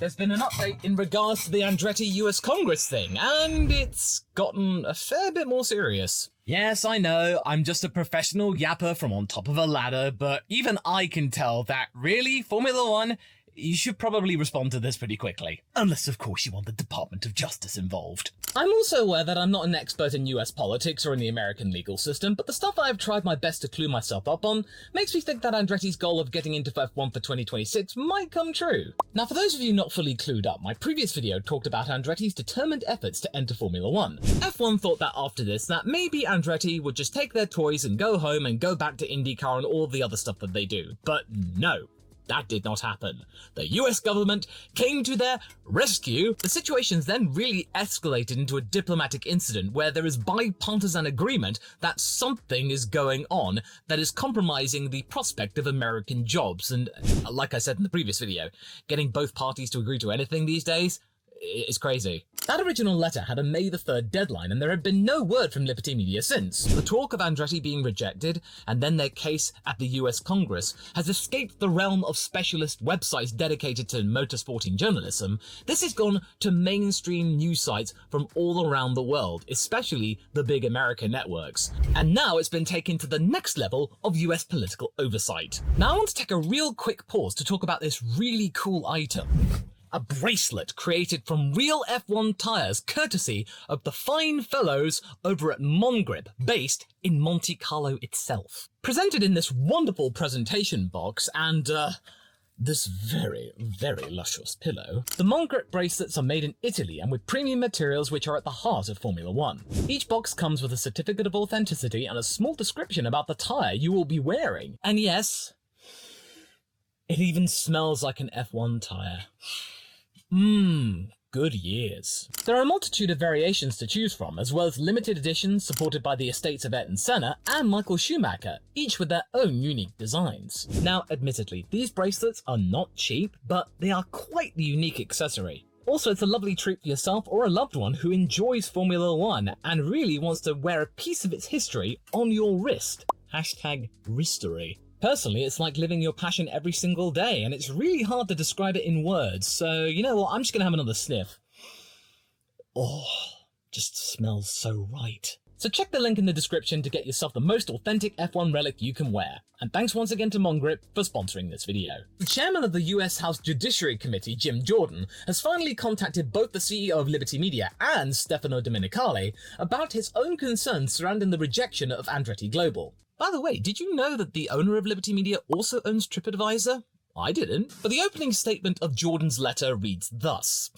there's been an update in regards to the Andretti US Congress thing, and it's gotten a fair bit more serious. Yes, I know, I'm just a professional yapper from on top of a ladder, but even I can tell that, really, Formula One, you should probably respond to this pretty quickly. Unless, of course, you want the Department of Justice involved. I'm also aware that I'm not an expert in US politics or in the American legal system, but the stuff I've tried my best to clue myself up on makes me think that Andretti's goal of getting into F1 for 2026 might come true. Now, for those of you not fully clued up, my previous video talked about Andretti's determined efforts to enter Formula One. F1 thought that after this, that maybe Andretti would just take their toys and go home and go back to IndyCar and all the other stuff that they do. But no. That did not happen. The US government came to their rescue. The situation's then really escalated into a diplomatic incident where there is bipartisan agreement that something is going on that is compromising the prospect of American jobs. And like I said in the previous video, getting both parties to agree to anything these days is crazy. That original letter had a May the 3rd deadline, and there had been no word from Liberty Media since. The talk of Andretti being rejected, and then their case at the US Congress, has escaped the realm of specialist websites dedicated to motorsporting journalism. This has gone to mainstream news sites from all around the world, especially the big American networks. And now it's been taken to the next level of US political oversight. Now I want to take a real quick pause to talk about this really cool item. A bracelet created from real F1 tyres, courtesy of the fine fellows over at Mongrip, based in Monte Carlo itself. Presented in this wonderful presentation box and, this very, very luscious pillow, the Mongrip bracelets are made in Italy and with premium materials which are at the heart of Formula One. Each box comes with a certificate of authenticity and a small description about the tyre you will be wearing. And yes, it even smells like an F1 tyre. Good years. There are a multitude of variations to choose from, as well as limited editions supported by the estates of Ayrton Senna and Michael Schumacher, each with their own unique designs. Now, admittedly, these bracelets are not cheap, but they are quite the unique accessory. Also, it's a lovely treat for yourself or a loved one who enjoys Formula One and really wants to wear a piece of its history on your wrist. #wristery. Personally, it's like living your passion every single day, and it's really hard to describe it in words, so you know what, I'm just gonna have another sniff. Oh, just smells so right. So check the link in the description to get yourself the most authentic F1 relic you can wear. And thanks once again to Mongrip for sponsoring this video. The chairman of the US House Judiciary Committee, Jim Jordan, has finally contacted both the CEO of Liberty Media and Stefano Domenicali about his own concerns surrounding the rejection of Andretti Global. By the way, did you know that the owner of Liberty Media also owns TripAdvisor? I didn't. But the opening statement of Jordan's letter reads thus.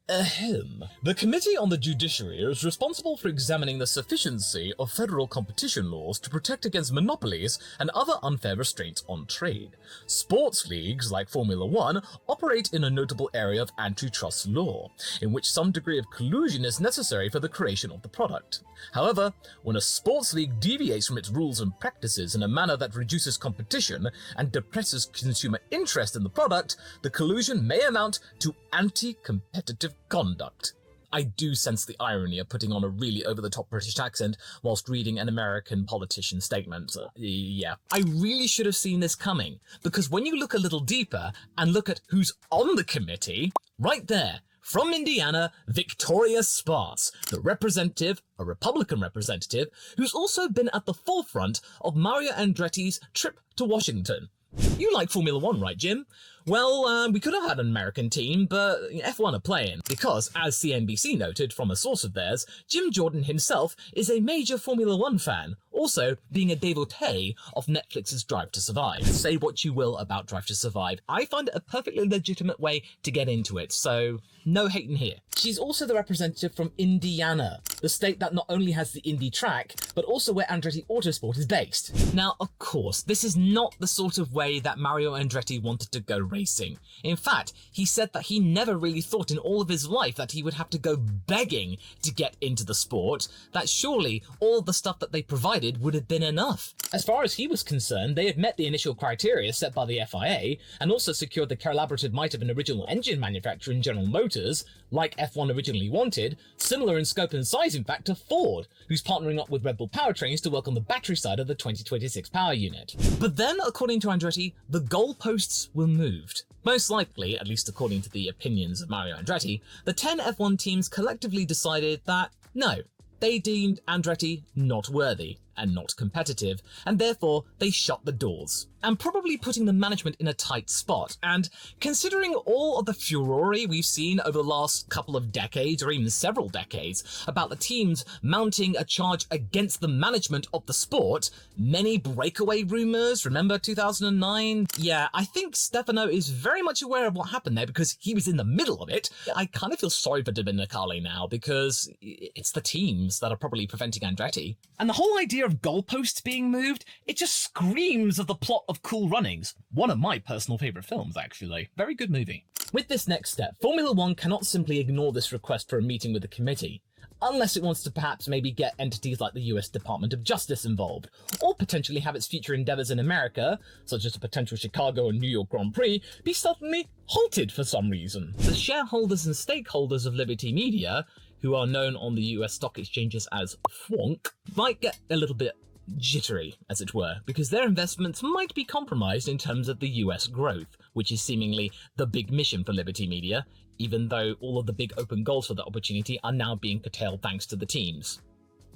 Ahem. The Committee on the Judiciary is responsible for examining the sufficiency of federal competition laws to protect against monopolies and other unfair restraints on trade. Sports leagues, like Formula One, operate in a notable area of antitrust law, in which some degree of collusion is necessary for the creation of the product. However, when a sports league deviates from its rules and practices in a manner that reduces competition and depresses consumer interest in the product, the collusion may amount to anti-competitive conduct. I do sense the irony of putting on a really over-the-top British accent whilst reading an American politician's statement. Yeah. I really should have seen this coming, because when you look a little deeper and look at who's on the committee, right there, from Indiana, Victoria Sparks, the representative, a Republican representative, who's also been at the forefront of Mario Andretti's trip to Washington. You like Formula One, right, Jim? Well, we could have had an American team, but F1 are playing, because, as CNBC noted from a source of theirs, Jim Jordan himself is a major Formula One fan, also being a devotee of Netflix's Drive to Survive. Say what you will about Drive to Survive, I find it a perfectly legitimate way to get into it, so no hating here. She's also the representative from Indiana, the state that not only has the Indy track, but also where Andretti Autosport is based. Now, of course, this is not the sort of way that Mario Andretti wanted to go racing. In fact, he said that he never really thought in all of his life that he would have to go begging to get into the sport, that surely all of the stuff that they provided needed would have been enough. As far as he was concerned, they had met the initial criteria set by the FIA and also secured the collaborative might of an original engine manufacturer in General Motors, like F1 originally wanted, similar in scope and size in fact to Ford, who's partnering up with Red Bull powertrains to work on the battery side of the 2026 power unit. But then, according to Andretti, the goalposts were moved. Most likely, at least according to the opinions of Mario Andretti, the 10 F1 teams collectively decided that, no, they deemed Andretti not worthy and not competitive, and therefore they shut the doors, and probably putting the management in a tight spot. And considering all of the furore we've seen over the last couple of decades, or even several decades, about the teams mounting a charge against the management of the sport, many breakaway rumours, remember 2009? Yeah, I think Stefano is very much aware of what happened there because he was in the middle of it. I kind of feel sorry for Domenicali now because it's the teams that are probably preventing Andretti. And the whole idea of goalposts being moved, it just screams of the plot of Cool Runnings, one of my personal favourite films actually. Very good movie. With this next step, Formula One cannot simply ignore this request for a meeting with the committee, unless it wants to perhaps maybe get entities like the US Department of Justice involved, or potentially have its future endeavours in America, such as a potential Chicago and New York Grand Prix, be suddenly halted for some reason. The shareholders and stakeholders of Liberty Media, who are known on the US stock exchanges as FWONK, might get a little bit jittery, as it were, because their investments might be compromised in terms of the US growth, which is seemingly the big mission for Liberty Media, even though all of the big open goals for that opportunity are now being curtailed thanks to the teams.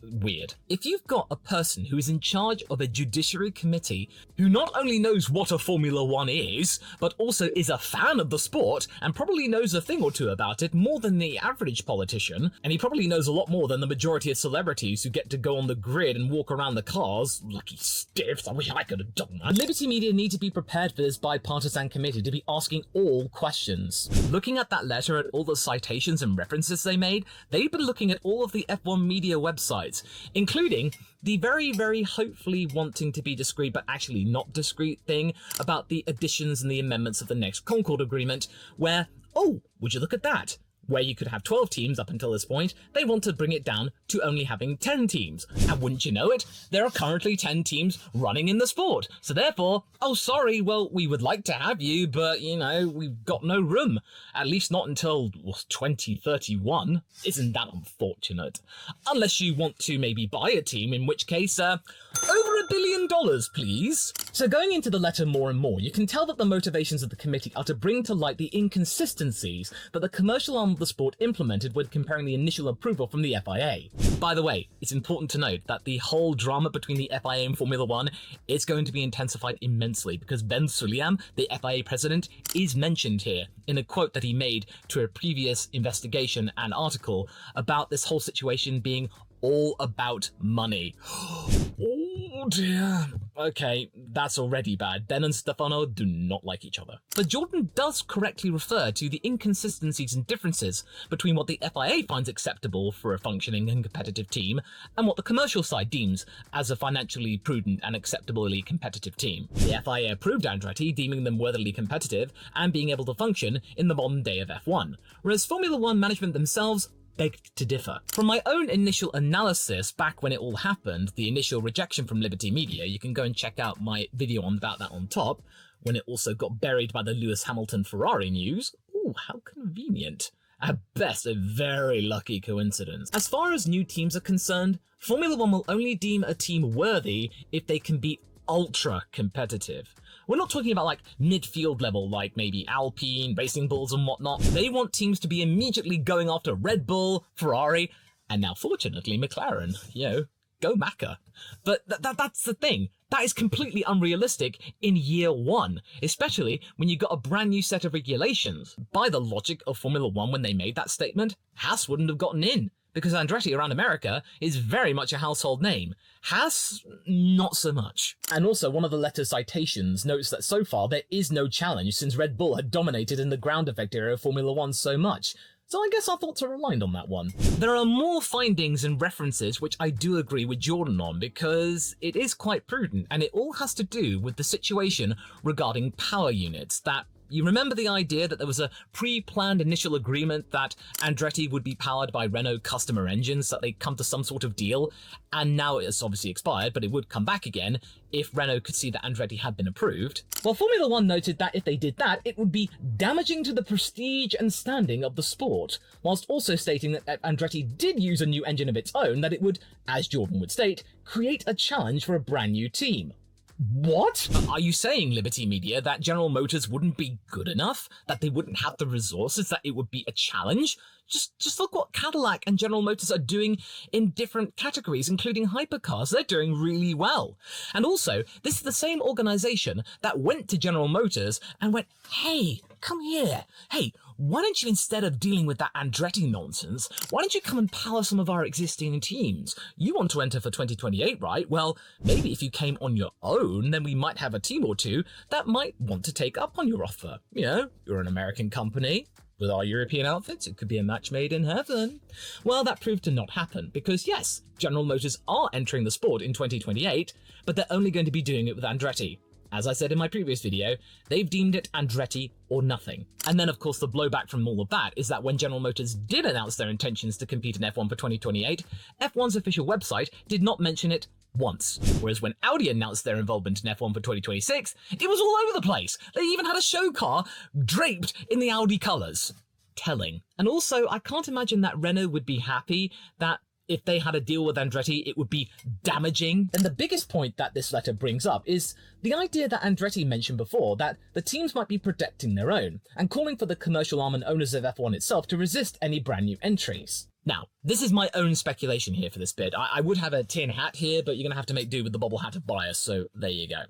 Weird. If you've got a person who is in charge of a judiciary committee who not only knows what a Formula One is, but also is a fan of the sport and probably knows a thing or two about it more than the average politician, and he probably knows a lot more than the majority of celebrities who get to go on the grid and walk around the cars, lucky stiffs, I wish I could have done that. Liberty Media need to be prepared for this bipartisan committee to be asking all questions. Looking at that letter at all the citations and references they made, they've been looking at all of the F1 media websites, including the very, very hopefully wanting to be discreet but actually not discreet thing about the additions and the amendments of the next Concord Agreement, where, oh, would you look at that? Where you could have 12 teams up until this point, they want to bring it down to only having 10 teams. And wouldn't you know it, there are currently 10 teams running in the sport. So therefore, oh sorry, well, we would like to have you, but, you know, we've got no room. At least not until 2031. Isn't that unfortunate? Unless you want to maybe buy a team, in which case, over $1 billion, please. So going into the letter more and more, you can tell that the motivations of the committee are to bring to light the inconsistencies that the commercial arm of the sport implemented when comparing the initial approval from the FIA. By the way, it's important to note that the whole drama between the FIA and Formula One is going to be intensified immensely because Ben Sulayem, the FIA president, is mentioned here in a quote that he made to a previous investigation and article about this whole situation being all about money. Oh dear. Okay, that's already bad. Ben and Stefano do not like each other. But Jordan does correctly refer to the inconsistencies and differences between what the FIA finds acceptable for a functioning and competitive team and what the commercial side deems as a financially prudent and acceptably competitive team. The FIA approved Andretti, deeming them worthily competitive and being able to function in the modern day of F1, whereas Formula One management themselves begged to differ. From my own initial analysis back when it all happened, the initial rejection from Liberty Media, you can go and check out my video about that on top, when it also got buried by the Lewis Hamilton Ferrari news. Ooh, how convenient. At best, a very lucky coincidence. As far as new teams are concerned, Formula One will only deem a team worthy if they can be ultra competitive. We're not talking about like midfield level, like maybe Alpine, Racing Bulls and whatnot. They want teams to be immediately going after Red Bull, Ferrari, and now fortunately McLaren. You know, go Macca. But that's the thing. That is completely unrealistic in year one, especially when you got a brand new set of regulations. By the logic of Formula One when they made that statement, Haas wouldn't have gotten in, because Andretti around America is very much a household name. Haas, not so much. And also, one of the letter's citations notes that so far there is no challenge since Red Bull had dominated in the ground effect era of Formula One so much. So I guess our thoughts are aligned on that one. There are more findings and references which I do agree with Jordan on because it is quite prudent and it all has to do with the situation regarding power units that You remember the idea that there was a pre-planned initial agreement that Andretti would be powered by Renault customer engines, that they'd come to some sort of deal, and now it's obviously expired, but it would come back again if Renault could see that Andretti had been approved. Well, Formula One noted that if they did that, it would be damaging to the prestige and standing of the sport, whilst also stating that if Andretti did use a new engine of its own, that it would, as Jordan would state, create a challenge for a brand new team. What? Are you saying, Liberty Media, that General Motors wouldn't be good enough? That they wouldn't have the resources? That it would be a challenge? Just look what Cadillac and General Motors are doing in different categories, including hypercars. They're doing really well. And also, this is the same organization that went to General Motors and went, hey, come here. Hey, why don't you, instead of dealing with that Andretti nonsense, why don't you come and power some of our existing teams? You want to enter for 2028, right? Well, maybe if you came on your own, then we might have a team or two that might want to take up on your offer. You know, you're an American company. With our European outfits, it could be a match made in heaven. Well, that proved to not happen because, yes, General Motors are entering the sport in 2028, but they're only going to be doing it with Andretti. As I said in my previous video, they've deemed it Andretti or nothing. And then, of course, the blowback from all of that is that when General Motors did announce their intentions to compete in F1 for 2028, F1's official website did not mention it once. Whereas when Audi announced their involvement in F1 for 2026, it was all over the place. They even had a show car draped in the Audi colours. Telling. And also, I can't imagine that Renault would be happy that if they had a deal with Andretti, it would be damaging. And the biggest point that this letter brings up is the idea that Andretti mentioned before, that the teams might be protecting their own, and calling for the commercial arm and owners of F1 itself to resist any brand new entries. Now, this is my own speculation here for this bit. I would have a tin hat here, but you're going to have to make do with the bobble hat of bias, so there you go.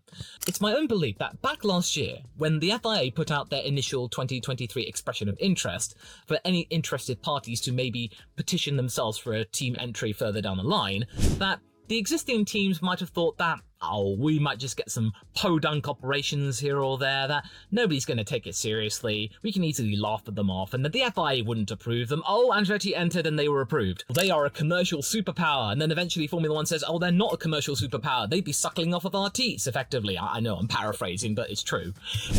It's my own belief that back last year, when the FIA put out their initial 2023 expression of interest for any interested parties to maybe petition themselves for a team entry further down the line, that the existing teams might have thought that, oh, we might just get some podunk operations here or there, that nobody's going to take it seriously, we can easily laugh at them off, and that the FIA wouldn't approve them. Oh, Andretti entered and they were approved. They are a commercial superpower, and then eventually Formula One says, oh, they're not a commercial superpower, they'd be suckling off of our teats, effectively. I know I'm paraphrasing, but it's true.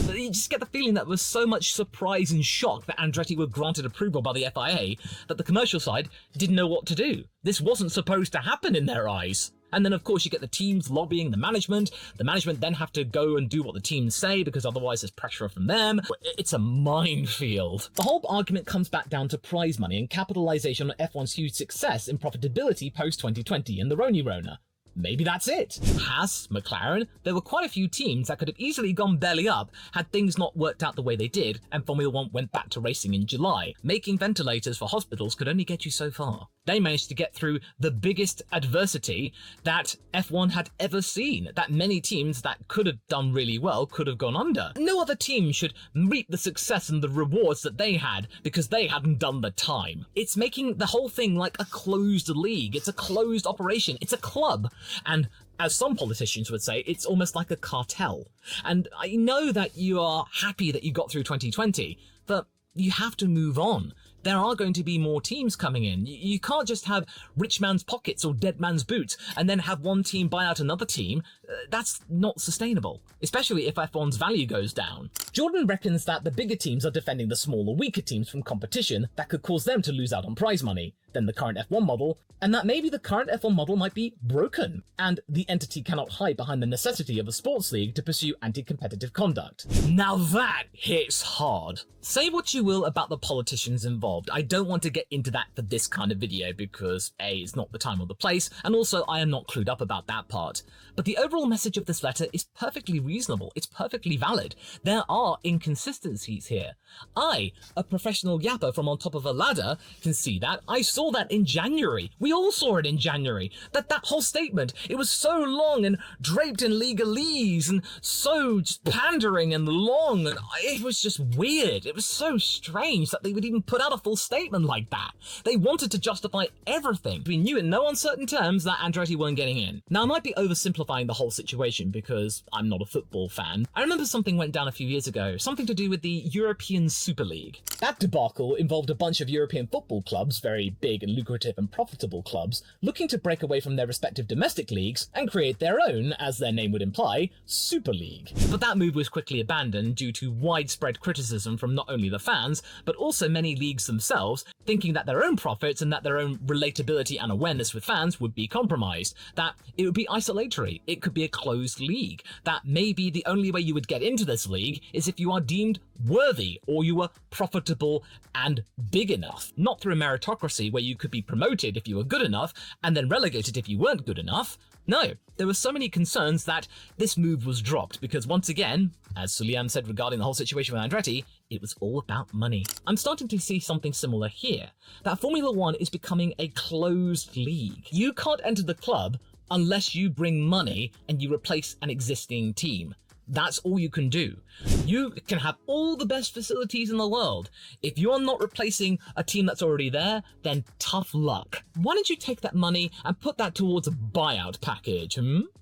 But you just get the feeling that there was so much surprise and shock that Andretti were granted approval by the FIA that the commercial side didn't know what to do. This wasn't supposed to happen in their eyes. And then, of course, you get the teams lobbying the management. The management then have to go and do what the teams say because otherwise there's pressure from them. It's a minefield. The whole argument comes back down to prize money and capitalization on F1's huge success in profitability post-2020 and the Roni Rona. Maybe that's it. Haas, McLaren, there were quite a few teams that could have easily gone belly up had things not worked out the way they did and Formula One went back to racing in July. Making ventilators for hospitals could only get you so far. They managed to get through the biggest adversity that F1 had ever seen, that many teams that could have done really well could have gone under. No other team should reap the success and the rewards that they had because they hadn't done the time. It's making the whole thing like a closed league. It's a closed operation. It's a club. And as some politicians would say, it's almost like a cartel. And I know that you are happy that you got through 2020, but you have to move on. There are going to be more teams coming in. You can't just have rich man's pockets or dead man's boots and then have one team buy out another team. That's not sustainable, especially if F1's value goes down. Jordan reckons that the bigger teams are defending the smaller, weaker teams from competition that could cause them to lose out on prize money than the current F1 model, and that maybe the current F1 model might be broken, and the entity cannot hide behind the necessity of a sports league to pursue anti-competitive conduct. Now that hits hard. Say what you will about the politicians involved. I don't want to get into that for this kind of video because A, it's not the time or the place, and also I am not clued up about that part. But the overall message of this letter is perfectly reasonable. It's perfectly valid. There are inconsistencies here. I, a professional yapper from on top of a ladder, can see that. I saw that in January. We all saw it in January. That whole statement, it was so long and draped in legalese and so just pandering and long, and it was just weird. It was so strange that they would even put out a full statement like that. They wanted to justify everything. We knew in no uncertain terms that Andretti weren't getting in. Now, I might be oversimplifying the whole whole situation because I'm not a football fan, I remember something went down a few years ago, something to do with the European Super League. That debacle involved a bunch of European football clubs, very big and lucrative and profitable clubs, looking to break away from their respective domestic leagues and create their own, as their name would imply, Super League. But that move was quickly abandoned due to widespread criticism from not only the fans, but also many leagues themselves, thinking that their own profits and that their own relatability and awareness with fans would be compromised, that it would be isolatory, it could be a closed league, that maybe the only way you would get into this league is if you are deemed worthy or you were profitable and big enough, not through a meritocracy where you could be promoted if you were good enough and then relegated if you weren't good enough. No, there were so many concerns that this move was dropped because once again, as Suliam said regarding the whole situation with Andretti, it was all about money. I'm starting to see something similar here, that Formula One is becoming a closed league. You can't enter the club unless you bring money and you replace an existing team. That's all you can do. You can have all the best facilities in the world. If you are not replacing a team that's already there, then tough luck. Why don't you take that money and put that towards a buyout package,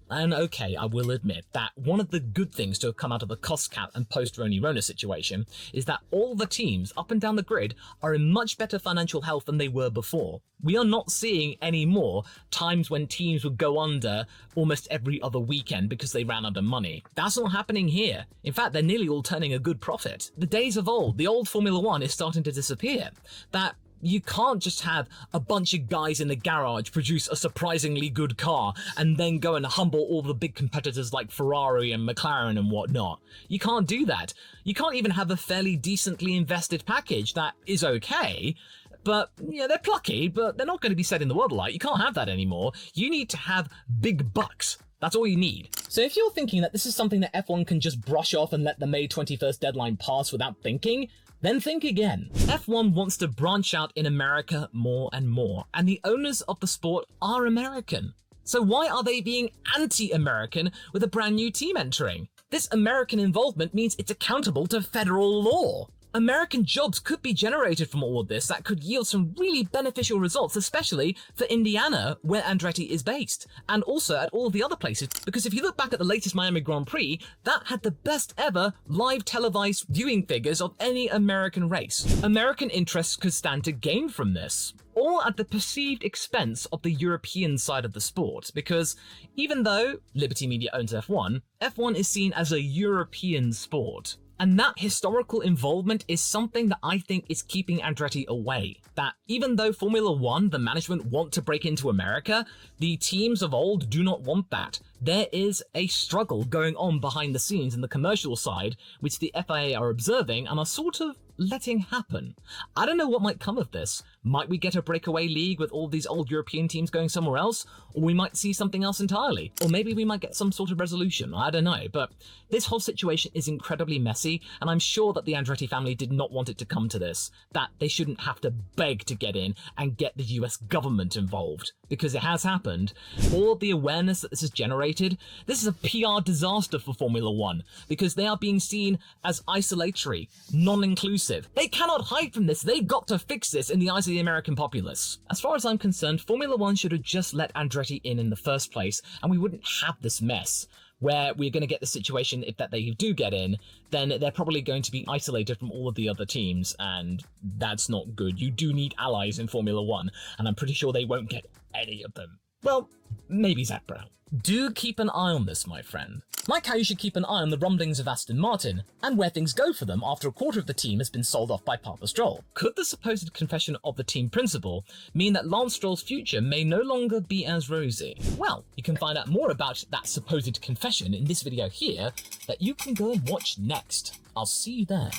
And okay, I will admit that one of the good things to have come out of the cost cap and post-Ronnie Rona situation is that all the teams up and down the grid are in much better financial health than they were before. We are not seeing any more times when teams would go under almost every other weekend because they ran out of money. That's not happening here. In fact, they're nearly all turning a good profit. The days of old, the old Formula One is starting to disappear. That you can't just have a bunch of guys in the garage produce a surprisingly good car and then go and humble all the big competitors like Ferrari and McLaren and whatnot. You can't do that. You can't even have a fairly decently invested package that is okay, but yeah, they're plucky, but they're not going to be setting the world alight. You can't have that anymore. You need to have big bucks. That's all you need. So if you're thinking that this is something that F1 can just brush off and let the May 21st deadline pass without thinking, then think again. F1 wants to branch out in America more and more, and the owners of the sport are American. So why are they being anti-American with a brand new team entering? This American involvement means it's accountable to federal law. American jobs could be generated from all of this that could yield some really beneficial results, especially for Indiana, where Andretti is based, and also at all of the other places, because if you look back at the latest Miami Grand Prix, that had the best ever live televised viewing figures of any American race. American interests could stand to gain from this, all at the perceived expense of the European side of the sport, because even though Liberty Media owns F1, F1 is seen as a European sport. And that historical involvement is something that I think is keeping Andretti away. That even though Formula One, the management want to break into America, the teams of old do not want that. There is a struggle going on behind the scenes in the commercial side, which the FIA are observing and are sort of letting happen. I don't know what might come of this. Might we get a breakaway league with all these old European teams going somewhere else? Or we might see something else entirely. Or maybe we might get some sort of resolution. I don't know. But this whole situation is incredibly messy, and I'm sure that the Andretti family did not want it to come to this. That they shouldn't have to beg to get in and get the US government involved. Because it has happened. All of the awareness that this has generated, this is a PR disaster for Formula One. Because they are being seen as isolatory, non-inclusive. They cannot hide from this. They've got to fix this in the eyes of the American populace. As far as I'm concerned, Formula One should have just let Andretti in the first place, and we wouldn't have this mess where we're going to get the situation if that they do get in, then they're probably going to be isolated from all of the other teams, and that's not good. You do need allies in Formula One, and I'm pretty sure they won't get any of them. Well, maybe Zach Brown. Do keep an eye on this, my friend. Like how you should keep an eye on the rumblings of Aston Martin, and where things go for them after a quarter of the team has been sold off by Papa Stroll. Could the supposed confession of the team principal mean that Lance Stroll's future may no longer be as rosy? Well, you can find out more about that supposed confession in this video here that you can go and watch next. I'll see you there.